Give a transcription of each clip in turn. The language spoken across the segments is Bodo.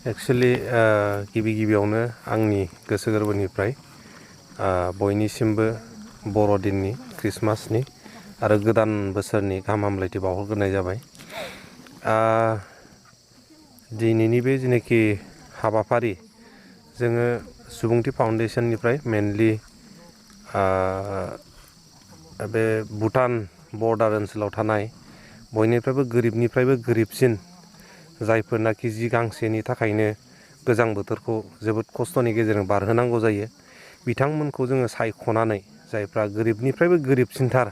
एक्चुअलि गिबियावनो आंनि गोसो गोरबोनिफ्राय बयनिसिमबो बर'दिननि क्रिसमासनि आरो गोदान बोसोरनि गाहाम हामलायथि बावहरग्रोनाय जाबाय। दिनैनि बे जेनाखि हाबाफारि जोङो सुबुंथि फाउन्डेसननिफ्राय मेनलि बे भुटान बर्डार ओनसोलाव थानाय बयनिफ्रायबो गोरिबनिफ्रायबो गोरिबसिन जायफोरनाखि जि गांसेनि थाखायनो गोजां बोथोरखौ जोबोद खस्थ'नि गेजेरजों बारहोनांगौ जायो बिथांमोनखौ जोङो सायख'नानै जायफ्रा गोरिबनिफ्रायबो गोरिबसिनथार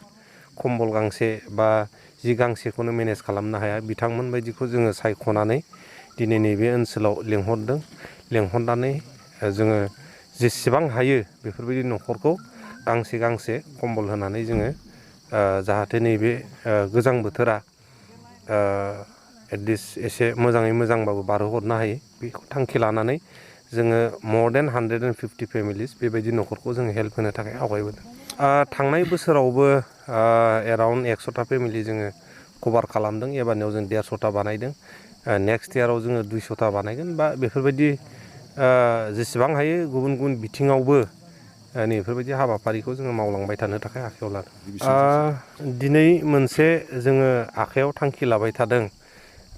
कम्बल गांसे बा जि गांसेखौनो मेनेज खालामनो हाया बिथांमोन बायदिखौ जोङो सायख'नानै दिनै नैबे ओनसोलाव लेंहरनानै जोङो जेसेबां हायो बेफोरबायदि न'खरखौ गांसे कम्बल होनानै जोङो जाहाथे नैबे गोजां बोथोरा एटलिस्ट एसे मोजाङै मोजांबाबो बारहोहरनो हायो बेखौ थांखि लानानै जोङो more than 150 फेमिलिस बेबायदि न'खरखौ जोङो हेल्प होनो थाखाय आवगायबोदों। थांनाय बोसोरावबो एराउन्ड 100टा फेमिलि जोङो कभार खालामदों। एबारनियाव जों 150टा बानायदों। नेक्स्ट इयाराव जोङो 200टा बानायगोन बा बेफोरबायदि जेसेबां हायो गुबुन बिथिङावबो नैफोरबायदि हाबाफारिखौ जोङो मावलांबाय थानो थाखाय आखायाव लादों। दिनै मोनसे जोङो आखायाव थांखि लाबाय थादों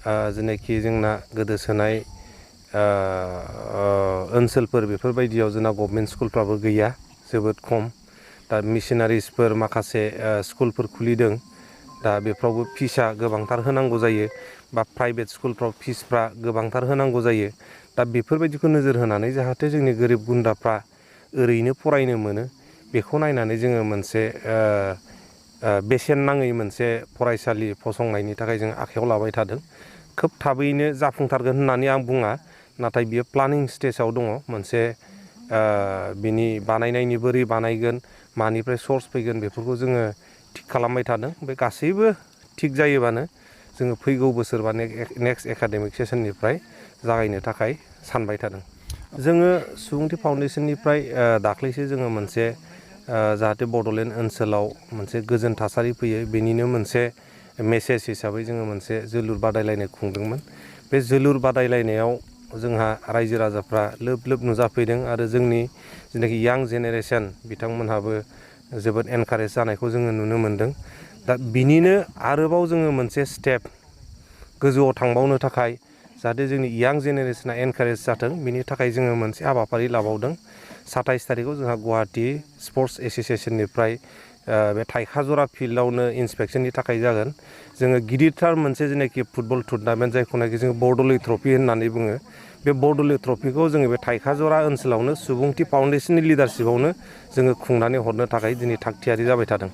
जेनाखि जोंना गोदोसोनाय ओनसोलफोर बेफोरबायदियाव जोंना गभमेन्ट स्कुलफ्राबो गैया जोबोद खम। दा मिशनारिसफोर माखासे स्कुलफोर खुलिदों। दा बेफ्रावबो फिसा गोबांथार होनांगौ जायो बा प्राइभेट स्कुलफ्राव फिसफ्रा गोबांथार होनांगौ जायो। दा बेफोरबायदिखौ नोजोर होनानै जाहाथे जोंनि गोरिब गुन्द्राफ्रा ओरैनो फरायनो मोनो बेखौ नायनानै जोङो मोनसे बेसेन नाङै मोनसे फरायसालि फसंनायनि थाखाय जों आखायाव लाबाय थादों। खोब थाबैनो जाफुंथारगोन होननानै आं बुङा, नाथाय बियो प्लानिं स्टेजाव दङ। मोनसे बिनि बानायनायनि बोरै बानायगोन मानिफ्राय सर्स फैगोन बेफोरखौ जोङो थिग खालामबाय थादों। बे गासैबो थिग जायोबानो जोङो फैगौ बोसोर बा नेक्स्ट एकाडेमिक सेसननिफ्राय जागायनो थाखाय सानबाय थादों। जोङो सुबुंथि फाउन्डेसननिफ्राय दाख्लैसो जोङो मोनसे जाहाथे बड'लेण्ड ओनसोलाव मोनसे गोजोन थासारि फैयो बेनिनो मोनसे मेसेज हिसाबै जोङो मोनसे जोलुर बादायलायनाय खुंदोंमोन। बे जोलुर बादायलायनायाव जोंहा रायजो राजाफ्रा लोब नुजाफैदों आरो जोंनि जेनाखि यां जेनेरेसन बिथांमोनहाबो जोबोद एनकारेज जानायखौ जोङो नुनो मोनदों। दा बिनिनो आरोबाव जोङो मोनसे स्टेप गोजौआव थांबावनो थाखाय जाहाथे जोंनि यां जेनेरेसना एनकारेज जाथों बिनि थाखाय जोङो मोनसे हाबाफारि लाबावदों। 27 थारिखआव जोंहा गुवाहाटि स्पर्ट्स एस'सियेसननिफ्राय बे थाइखाजरा फिल्डआवनो इन्सपेक्सननि थाखाय जागोन। जोङो गिदिरथार मोनसे जेनाखि फुटबल टुर्नामेन्ट जायखौनाखि जोङो बरदलै ट्रफि होननानै बुङो। बे बरदलै ट्रफिखौ जोङो बे थाइखाजरा ओनसोलावनो सुबुंथि फाउन्डेसननि लिडारशिपआवनो जोङो खुंनानै हरनो थाखाय दिनै थागथियारि जाबाय थादों।